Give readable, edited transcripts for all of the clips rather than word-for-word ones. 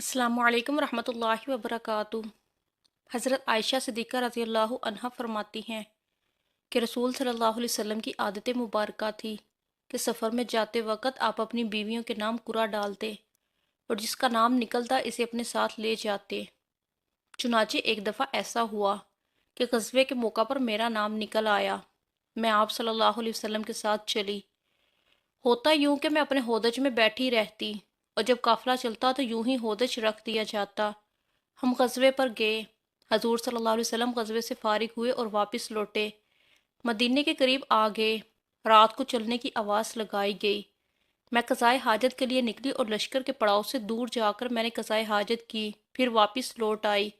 السلام علیکم ورحمۃ اللہ وبرکاتہ۔ حضرت عائشہ صدیقہ رضی اللہ عنہا فرماتی ہیں کہ رسول صلی اللہ علیہ وسلم کی عادت مبارکہ تھی کہ سفر میں جاتے وقت آپ اپنی بیویوں کے نام قرآن ڈالتے اور جس کا نام نکلتا اسے اپنے ساتھ لے جاتے۔ چنانچہ ایک دفعہ ایسا ہوا کہ غزوے کے موقع پر میرا نام نکل آیا۔ میں آپ صلی اللہ علیہ وسلم کے ساتھ چلی۔ ہوتا یوں کہ میں اپنے ہودج میں بیٹھی رہتی اور جب قافلہ چلتا تو یوں ہی ہودج رکھ دیا جاتا۔ ہم غزوے پر گئے۔ حضور صلی اللہ علیہ وسلم غزوے سے فارغ ہوئے اور واپس لوٹے۔ مدینے کے قریب آ گئے۔ رات کو چلنے کی آواز لگائی گئی۔ میں قضائے حاجت کے لیے نکلی اور لشکر کے پڑاؤ سے دور جا کر میں نے قضائے حاجت کی، پھر واپس لوٹ آئی۔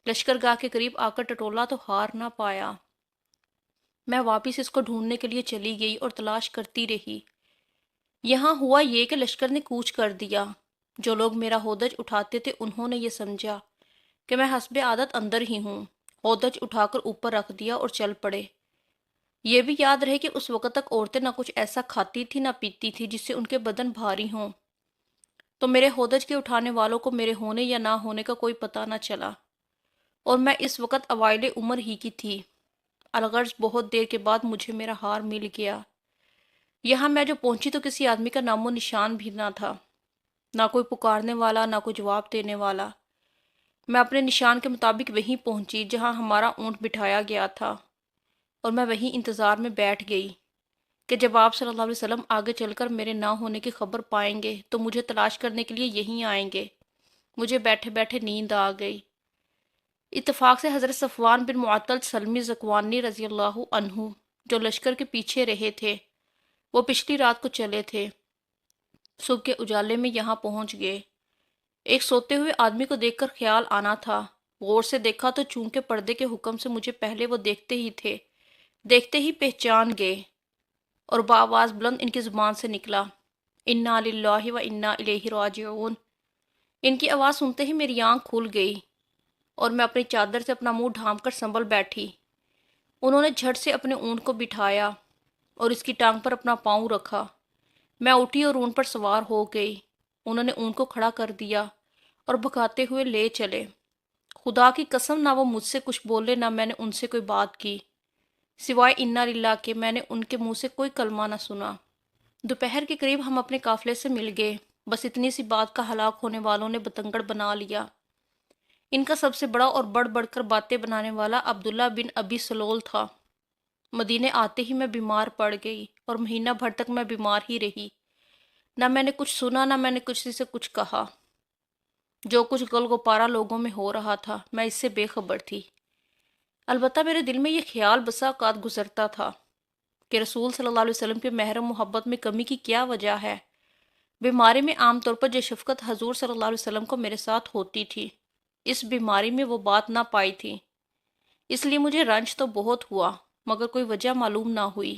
لشکر گاہ کے قریب آ کر ٹٹولا تو ہار نہ پایا۔ میں واپس اس کو ڈھونڈنے کے لیے چلی گئی اور تلاش کرتی رہی۔ یہاں ہوا یہ کہ لشکر نے کوچ کر دیا۔ جو لوگ میرا ہودج اٹھاتے تھے انہوں نے یہ سمجھا کہ میں حسب عادت اندر ہی ہوں، ہودج اٹھا کر اوپر رکھ دیا اور چل پڑے۔ یہ بھی یاد رہے کہ اس وقت تک عورتیں نہ کچھ ایسا کھاتی تھی نہ پیتی تھی جس سے ان کے بدن بھاری ہوں، تو میرے ہودج کے اٹھانے والوں کو میرے ہونے یا نہ ہونے کا کوئی پتہ نہ چلا، اور میں اس وقت اوائل عمر ہی کی تھی۔ الغرض بہت دیر کے بعد مجھے میرا ہار مل گیا۔ یہاں میں جو پہنچی تو کسی آدمی کا نام و نشان بھی نہ تھا، نہ کوئی پکارنے والا نہ کوئی جواب دینے والا۔ میں اپنے نشان کے مطابق وہیں پہنچی جہاں ہمارا اونٹ بٹھایا گیا تھا، اور میں وہیں انتظار میں بیٹھ گئی کہ جب آپ صلی اللہ علیہ وسلم آگے چل کر میرے نہ ہونے کی خبر پائیں گے تو مجھے تلاش کرنے کے لیے یہیں آئیں گے۔ مجھے بیٹھے بیٹھے نیند آ گئی۔ اتفاق سے حضرت صفوان بن معطل سلمی زکوانی رضی اللہ عنہ جو لشکر کے پیچھے رہے تھے، وہ پچھلی رات کو چلے تھے۔ صبح کے اجالے میں یہاں پہنچ گئے۔ ایک سوتے ہوئے آدمی کو دیکھ کر خیال آنا تھا۔ غور سے دیکھا تو چونکہ پردے کے حکم سے مجھے پہلے وہ دیکھتے ہی تھے، دیکھتے ہی پہچان گئے، اور بآواز بلند ان کی زبان سے نکلا، انا للہ و انا الیہ راجعون۔ ان کی آواز سنتے ہی میری آنکھ کھل گئی اور میں اپنی چادر سے اپنا منہ ڈھانپ کر سنبھل بیٹھی۔ انہوں نے جھٹ سے اپنے اونٹ کو بٹھایا اور اس کی ٹانگ پر اپنا پاؤں رکھا۔ میں اٹھی اور اونٹ پر سوار ہو گئی۔ انہوں نے اونٹ کو کھڑا کر دیا اور بھگاتے ہوئے لے چلے۔ خدا کی قسم نہ وہ مجھ سے کچھ بولے نہ میں نے ان سے کوئی بات کی، سوائے انا للہ کے میں نے ان کے منہ سے کوئی کلمہ نہ سنا۔ دوپہر کے قریب ہم اپنے قافلے سے مل گئے۔ بس اتنی سی بات کا ہلاک ہونے والوں نے بتنگڑ بنا لیا۔ ان کا سب سے بڑا اور بڑھ بڑھ کر باتیں بنانے والا عبداللہ بن ابی سلول تھا۔ مدینے آتے ہی میں بیمار پڑ گئی اور مہینہ بھر تک میں بیمار ہی رہی۔ نہ میں نے کچھ سنا نہ میں نے کسی سے کچھ کہا۔ جو کچھ گل گپارہ لوگوں میں ہو رہا تھا میں اس سے بے خبر تھی۔ البتہ میرے دل میں یہ خیال بسا اوقات گزرتا تھا کہ رسول صلی اللہ علیہ وسلم کے محرم محبت میں کمی کی کیا وجہ ہے۔ بیماری میں عام طور پر جو شفقت حضور صلی اللہ علیہ وسلم کو میرے ساتھ ہوتی تھی، اس بیماری میں وہ بات نہ پائی تھی۔ اس لیے مجھے رنج تو بہت ہوا مگر کوئی وجہ معلوم نہ ہوئی۔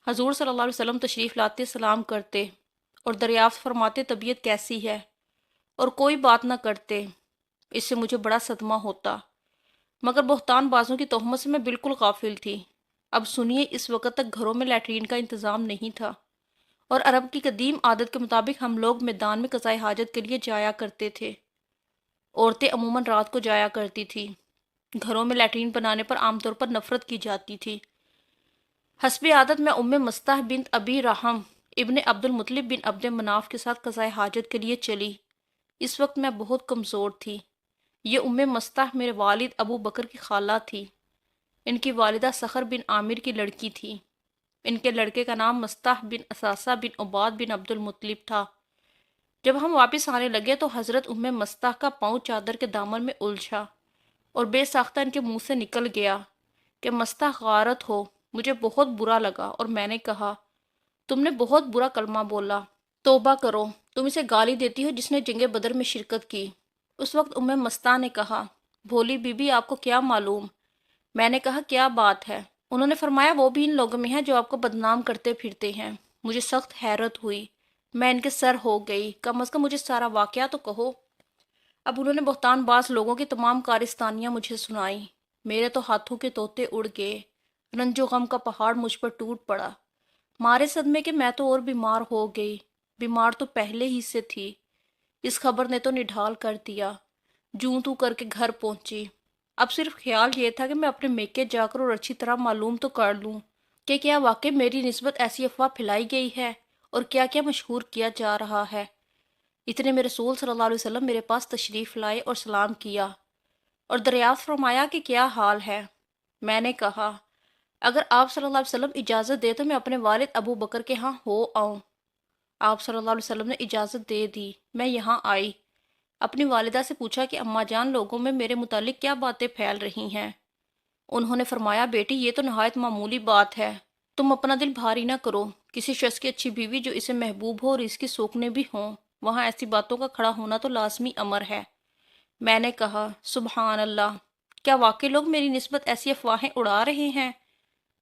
حضور صلی اللہ علیہ وسلم تشریف لاتے سلام کرتے اور دریافت فرماتے طبیعت کیسی ہے، اور کوئی بات نہ کرتے۔ اس سے مجھے بڑا صدمہ ہوتا، مگر بہتان بازوں کی تہمت سے میں بالکل غافل تھی۔ اب سنیے، اس وقت تک گھروں میں لیٹرین کا انتظام نہیں تھا، اور عرب کی قدیم عادت کے مطابق ہم لوگ میدان میں قضائے حاجت کے لیے جایا کرتے تھے۔ عورتیں عموماً رات کو جایا کرتی تھی۔ گھروں میں لیٹرین بنانے پر عام طور پر نفرت کی جاتی تھی۔ حسب عادت میں ام مستح بنت ابی رحم ابن عبد المطلب بن عبد مناف کے ساتھ قضائے حاجت کے لیے چلی۔ اس وقت میں بہت کمزور تھی۔ یہ ام مستح میرے والد ابو بکر کی خالہ تھی۔ ان کی والدہ صخر بن عامر کی لڑکی تھی۔ ان کے لڑکے کا نام مستح بن اساسہ بن عباد بن عبد المطلب تھا۔ جب ہم واپس آنے لگے تو حضرت ام مستح کا پاؤں چادر کے دامن میں الجھا اور بے ساختہ ان کے منہ سے نکل گیا کہ مستح غارت ہو۔ مجھے بہت برا لگا اور میں نے کہا، تم نے بہت برا کلمہ بولا، توبہ کرو، تم اسے گالی دیتی ہو جس نے جنگ بدر میں شرکت کی۔ اس وقت ام مستح نے کہا، بھولی بی بی آپ کو کیا معلوم؟ میں نے کہا، کیا بات ہے؟ انہوں نے فرمایا، وہ بھی ان لوگوں میں ہیں جو آپ کو بدنام کرتے پھرتے ہیں۔ مجھے سخت حیرت ہوئی۔ میں ان کے سر ہو گئی۔ کم از کم مجھے سارا واقعہ تو کہو۔ اب انہوں نے بہتان باز لوگوں کی تمام کارستانیاں مجھے سنائیں۔ میرے تو ہاتھوں کے طوطے اڑ گئے۔ رنج و غم کا پہاڑ مجھ پر ٹوٹ پڑا۔ مارے صدمے کہ میں تو اور بیمار ہو گئی۔ بیمار تو پہلے ہی سے تھی۔ اس خبر نے تو نڈھال کر دیا۔ جوں تو کر کے گھر پہنچی۔ اب صرف خیال یہ تھا کہ میں اپنے میکے جا کر اور اچھی طرح معلوم تو کر لوں کہ کیا واقعی میری نسبت ایسی افواہ پھیلائی گئی ہے اور کیا کیا مشہور کیا جا رہا ہے۔ اتنے میں رسول صلی اللہ علیہ وسلم میرے پاس تشریف لائے اور سلام کیا اور دریافت فرمایا کہ کیا حال ہے۔ میں نے کہا اگر آپ صلی اللہ علیہ وسلم اجازت دے تو میں اپنے والد ابو بکر کے ہاں ہو آؤں۔ آپ صلی اللہ علیہ وسلم نے اجازت دے دی۔ میں یہاں آئی، اپنی والدہ سے پوچھا کہ اماں جان لوگوں میں میرے متعلق کیا باتیں پھیل رہی ہیں۔ انہوں نے فرمایا بیٹی یہ تو نہایت معمولی بات ہے، تم اپنا دل بھاری نہ کرو۔ کسی شخص کی اچھی بیوی جو اسے محبوب ہو اور اس کی سوکنے بھی ہوں، وہاں ایسی باتوں کا کھڑا ہونا تو لازمی امر ہے۔ میں نے کہا سبحان اللہ، کیا واقعی لوگ میری نسبت ایسی افواہیں اڑا رہے ہیں؟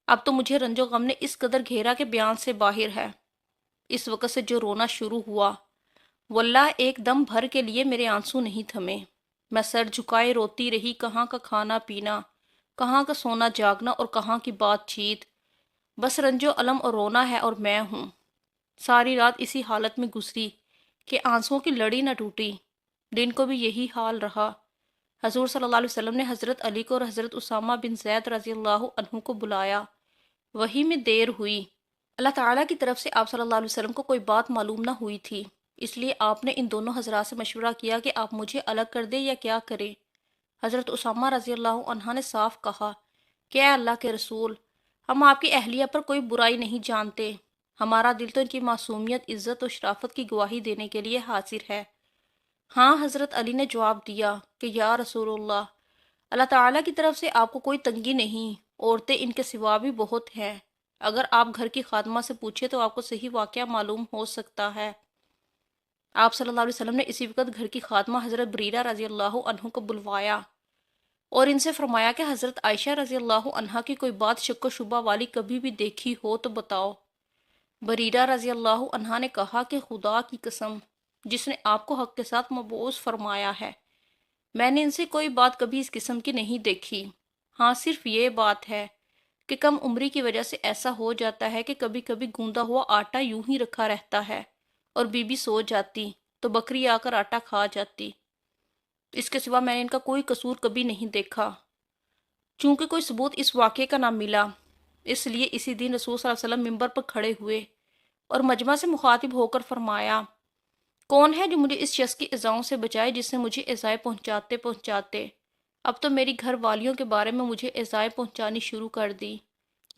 اب تو مجھے رنج و غم نے اس قدر گھیرا کہ بیان سے باہر ہے۔ اس وقت سے جو رونا شروع ہوا، واللہ ایک دم بھر کے لیے میرے آنسو نہیں تھمے۔ میں سر جھکائے روتی رہی، کہاں کا کھانا پینا، کہاں کا سونا جاگنا اور کہاں کی بات چیت، بس رنج و علم اور رونا ہے اور میں ہوں۔ ساری رات اسی حالت میں گزری کہ آنسوؤں کی لڑی نہ ٹوٹی۔ دن کو بھی یہی حال رہا۔ حضور صلی اللہ علیہ وسلم نے حضرت علی کو اور حضرت اسامہ بن زید رضی اللہ عنہ کو بلایا۔ وہی میں دیر ہوئی۔ اللہ تعالیٰ کی طرف سے آپ صلی اللہ علیہ وسلم کو کوئی بات معلوم نہ ہوئی تھی، اس لیے آپ نے ان دونوں حضرات سے مشورہ کیا کہ آپ مجھے الگ کر دیں یا کیا کریں۔ حضرت اسامہ رضی اللہ عنہ نے صاف کہا کہ اے اللہ کے رسول، ہم آپ کی اہلیہ پر کوئی برائی نہیں جانتے، ہمارا دل تو ان کی معصومیت، عزت و شرافت کی گواہی دینے کے لیے حاضر ہے۔ ہاں، حضرت علی نے جواب دیا کہ یا رسول اللہ تعالیٰ کی طرف سے آپ کو کوئی تنگی نہیں، عورتیں ان کے سوا بھی بہت ہیں، اگر آپ گھر کی خادمہ سے پوچھیں تو آپ کو صحیح واقعہ معلوم ہو سکتا ہے۔ آپ صلی اللہ علیہ وسلم نے اسی وقت گھر کی خادمہ حضرت بریرہ رضی اللہ عنہ کو بلوایا اور ان سے فرمایا کہ حضرت عائشہ رضی اللہ عنہا کی کوئی بات شک و شبہ والی کبھی بھی دیکھی ہو تو بتاؤ۔ بریرہ رضی اللہ عنہا نے کہا کہ خدا کی قسم جس نے آپ کو حق کے ساتھ مبعوث فرمایا ہے، میں نے ان سے کوئی بات کبھی اس قسم کی نہیں دیکھی۔ ہاں، صرف یہ بات ہے کہ کم عمری کی وجہ سے ایسا ہو جاتا ہے کہ کبھی کبھی گوندا ہوا آٹا یوں ہی رکھا رہتا ہے اور بی بی سو جاتی تو بکری آ کر آٹا کھا جاتی۔ اس کے سوا میں نے ان کا کوئی قصور کبھی نہیں دیکھا۔ چونکہ کوئی ثبوت اس واقعے کا نہ ملا، اس لیے اسی دن رسول صلی اللہ علیہ وسلم ممبر پر کھڑے ہوئے اور مجمع سے مخاطب ہو کر فرمایا کون ہے جو مجھے اس شخص کی ایذاؤں سے بچائے جس نے مجھے ایذائیں پہنچاتے پہنچاتے اب تو میری گھر والیوں کے بارے میں مجھے ایذائیں پہنچانی شروع کر دی۔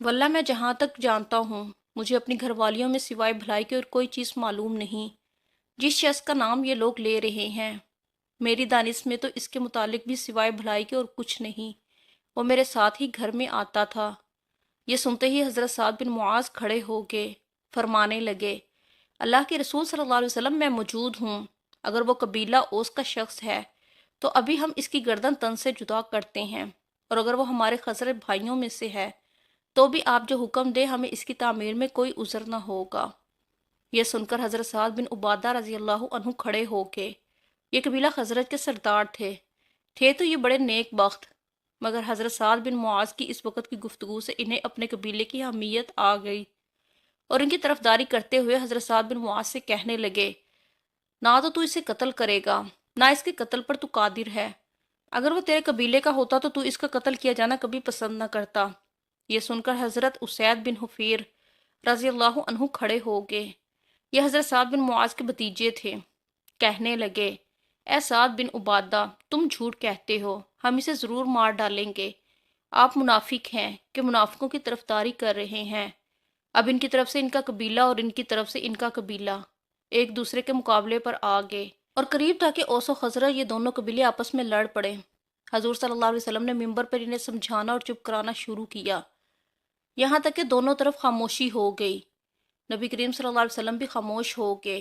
واللہ میں جہاں تک جانتا ہوں مجھے اپنی گھر والیوں میں سوائے بھلائی کے اور کوئی چیز معلوم نہیں۔ جس شخص کا نام یہ لوگ لے رہے ہیں، میری دانش میں تو اس کے متعلق بھی سوائے بھلائی کے اور کچھ نہیں۔ وہ میرے ساتھ ہی گھر میں آتا تھا۔ یہ سنتے ہی حضرت سعد بن معاذ کھڑے ہو گئے، فرمانے لگے اللہ کے رسول صلی اللہ علیہ وسلم میں موجود ہوں، اگر وہ قبیلہ اوس کا شخص ہے تو ابھی ہم اس کی گردن تن سے جدا کرتے ہیں، اور اگر وہ ہمارے خزرج بھائیوں میں سے ہے تو بھی آپ جو حکم دے ہمیں اس کی تعمیر میں کوئی عذر نہ ہوگا۔ یہ سن کر حضرت سعد بن عبادہ رضی اللہ عنہ کھڑے ہو کے، یہ قبیلہ خزرج کے سردار تھے تو یہ بڑے نیک بخت، مگر حضرت سعد بن معاذ کی اس وقت کی گفتگو سے انہیں اپنے قبیلے کی حمیت آ گئی اور ان کی طرفداری کرتے ہوئے حضرت سعد بن معاذ سے کہنے لگے نہ تو اسے قتل کرے گا، نہ اس کے قتل پر تو قادر ہے، اگر وہ تیرے قبیلے کا ہوتا تو اس کا قتل کیا جانا کبھی پسند نہ کرتا۔ یہ سن کر حضرت اسید بن حفیر رضی اللہ عنہ کھڑے ہو گئے، یہ حضرت سعد بن معاذ کے بھتیجے تھے، کہنے لگے اے سعد بن عبادہ تم جھوٹ کہتے ہو، ہم اسے ضرور مار ڈالیں گے، آپ منافق ہیں کہ منافقوں کی طرفداری کر رہے ہیں۔ اب ان کی طرف سے ان کا قبیلہ اور ان کی طرف سے ان کا قبیلہ ایک دوسرے کے مقابلے پر آ گئے اور قریب تھا کہ اوس و خزرج یہ دونوں قبیلے آپس میں لڑ پڑے۔ حضور صلی اللہ علیہ وسلم نے ممبر پر انہیں سمجھانا اور چپ کرانا شروع کیا، یہاں تک کہ دونوں طرف خاموشی ہو گئی۔ نبی کریم صلی اللہ علیہ وسلم بھی خاموش ہو گئے۔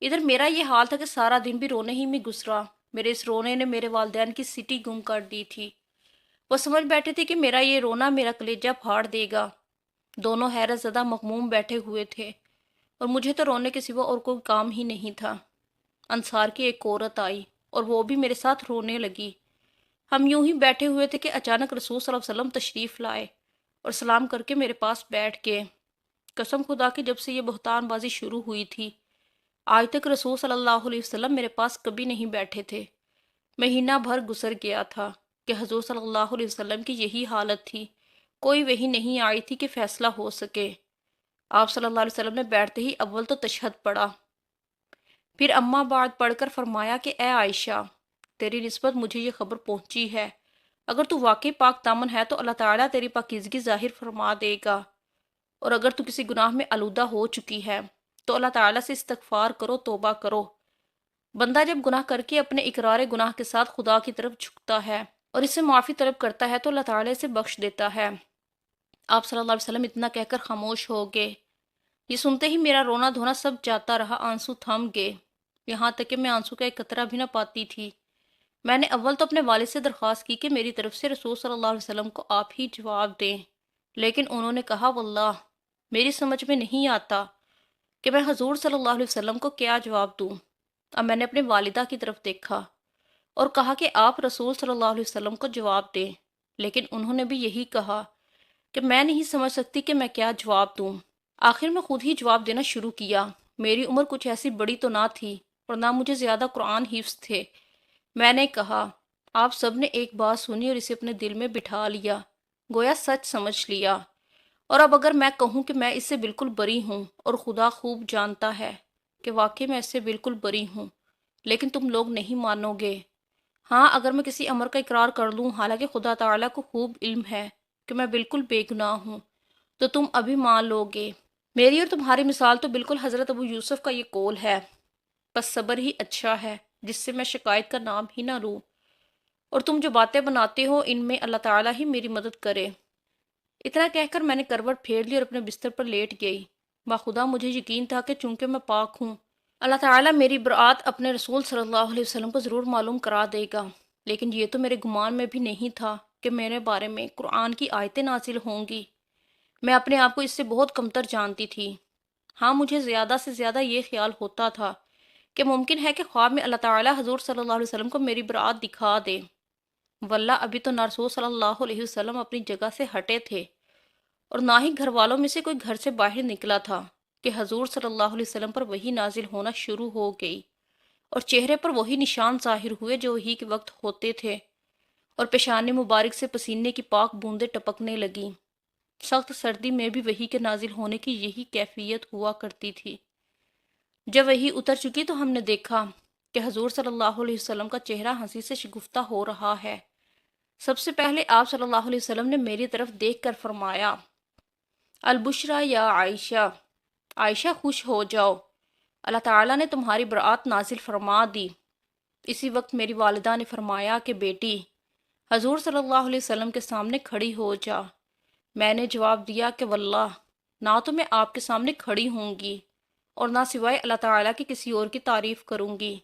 ادھر میرا یہ حال تھا کہ سارا دن بھی رونے ہی میں گزرا۔ میرے اس رونے نے میرے والدین کی سٹی گم کر دی تھی۔ وہ سمجھ بیٹھے تھے کہ میرا یہ رونا میرا کلیجہ پھاڑ دے گا۔ دونوں حیرت زدہ مغموم بیٹھے ہوئے تھے اور مجھے تو رونے کے سوا اور کوئی کام ہی نہیں تھا۔ انصار کی ایک عورت آئی اور وہ بھی میرے ساتھ رونے لگی۔ ہم یوں ہی بیٹھے ہوئے تھے کہ اچانک رسول صلی اللہ علیہ وسلم تشریف لائے اور سلام کر کے میرے پاس بیٹھ گئے۔ قسم خدا کی جب سے یہ بہتان بازی شروع ہوئی تھی آج تک رسول صلی اللہ علیہ وسلم میرے پاس کبھی نہیں بیٹھے تھے۔ مہینہ بھر گزر گیا تھا کہ حضور صلی اللہ علیہ وسلم کی یہی حالت تھی، کوئی وحی نہیں آئی تھی کہ فیصلہ ہو سکے۔ آپ صلی اللہ علیہ وسلم نے بیٹھتے ہی اول تو تشہد پڑھا، پھر اما بعد پڑھ کر فرمایا کہ اے عائشہ، تیری نسبت مجھے یہ خبر پہنچی ہے، اگر تو واقعی پاک دامن ہے تو اللہ تعالیٰ تیری پاکیزگی ظاہر فرما دے گا، اور اگر تو کسی گناہ میں آلودہ ہو چکی ہے تو اللہ تعالیٰ سے استغفار کرو، توبہ کرو۔ بندہ جب گناہ کر کے اپنے اقرار گناہ کے ساتھ خدا کی طرف جھکتا ہے اور اس سے معافی طلب کرتا ہے تو اللہ تعالیٰ اسے بخش دیتا ہے۔ آپ صلی اللہ علیہ وسلم اتنا کہہ کر خاموش ہو گئے۔ یہ سنتے ہی میرا رونا دھونا سب جاتا رہا، آنسو تھم گئے، یہاں تک کہ میں آنسو کا ایک قطرہ بھی نہ پاتی تھی۔ میں نے اول تو اپنے والد سے درخواست کی کہ میری طرف سے رسول صلی اللہ علیہ وسلم کو آپ ہی جواب دیں، لیکن انہوں نے کہا واللہ میری سمجھ میں نہیں آتا کہ میں حضور صلی اللہ علیہ وسلم کو کیا جواب دوں۔ اب میں نے اپنے والدہ کی طرف دیکھا اور کہا کہ آپ رسول صلی اللہ علیہ وسلم کو جواب دیں، لیکن انہوں نے بھی یہی کہا کہ میں نہیں سمجھ سکتی کہ میں کیا جواب دوں۔ آخر میں خود ہی جواب دینا شروع کیا۔ میری عمر کچھ ایسی بڑی تو نہ تھی اور نہ مجھے زیادہ قرآن حفظ تھے۔ میں نے کہا آپ سب نے ایک بات سنی اور اسے اپنے دل میں بٹھا لیا، گویا سچ سمجھ لیا، اور اب اگر میں کہوں کہ میں اس سے بالکل بری ہوں اور خدا خوب جانتا ہے کہ واقعی میں اس سے بالکل بری ہوں، لیکن تم لوگ نہیں مانو گے۔ ہاں اگر میں کسی امر کا اقرار کر لوں حالانکہ خدا تعالیٰ کو خوب علم ہے کہ میں بالکل بے گناہ ہوں تو تم ابھی مان لو گے۔ میری اور تمہاری مثال تو بالکل حضرت ابو یوسف کا یہ قول ہے، بس صبر ہی اچھا ہے جس سے میں شکایت کا نام ہی نہ لوں، اور تم جو باتیں بناتے ہو ان میں اللہ تعالیٰ ہی میری مدد کرے۔ اتنا کہہ کر میں نے کروٹ پھیر لی اور اپنے بستر پر لیٹ گئی۔ باخدا مجھے یقین تھا کہ چونکہ میں پاک ہوں اللہ تعالیٰ میری برات اپنے رسول صلی اللہ علیہ وسلم کو ضرور معلوم کرا دے گا، لیکن یہ تو میرے گمان میں بھی نہیں تھا کہ میرے بارے میں قرآن کی آیتیں نازل ہوں گی۔ میں اپنے آپ کو اس سے بہت کمتر جانتی تھی۔ ہاں مجھے زیادہ سے زیادہ یہ خیال ہوتا تھا کہ ممکن ہے کہ خواب میں اللہ تعالیٰ حضور صلی اللہ علیہ وسلم کو میری برات دکھا دے۔ واللہ ابھی تو نہ رسول صلی اللہ علیہ وسلم اپنی جگہ سے ہٹے تھے اور نہ ہی گھر والوں میں سے کوئی گھر سے باہر نکلا تھا کہ حضور صلی اللہ علیہ وسلم پر وحی نازل ہونا شروع ہو گئی اور چہرے پر وہی نشان ظاہر ہوئے جو وحی کے وقت ہوتے تھے، اور پیشانی مبارک سے پسینے کی پاک بوندیں ٹپکنے لگیں۔ سخت سردی میں بھی وحی کے نازل ہونے کی یہی کیفیت ہوا کرتی تھی۔ جب وحی اتر چکی تو ہم نے دیکھا کہ حضور صلی اللہ علیہ وسلم کا چہرہ ہنسی سے شگفتہ ہو رہا ہے۔ سب سے پہلے آپ صلی اللہ علیہ وسلم نے میری طرف دیکھ کر فرمایا البشرا یا عائشہ، عائشہ خوش ہو جاؤ، اللہ تعالیٰ نے تمہاری برات نازل فرما دی۔ اسی وقت میری والدہ نے فرمایا کہ بیٹی حضور صلی اللہ علیہ وسلم کے سامنے کھڑی ہو جا۔ میں نے جواب دیا کہ واللہ نہ تو میں آپ کے سامنے کھڑی ہوں گی اور نہ سوائے اللہ تعالیٰ کی کسی اور کی تعریف کروں گی،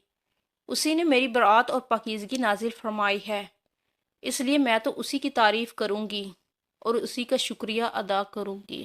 اسی نے میری برات اور پاکیزگی نازل فرمائی ہے، اس لیے میں تو اسی کی تعریف کروں گی اور اسی کا شکریہ ادا کروں گی۔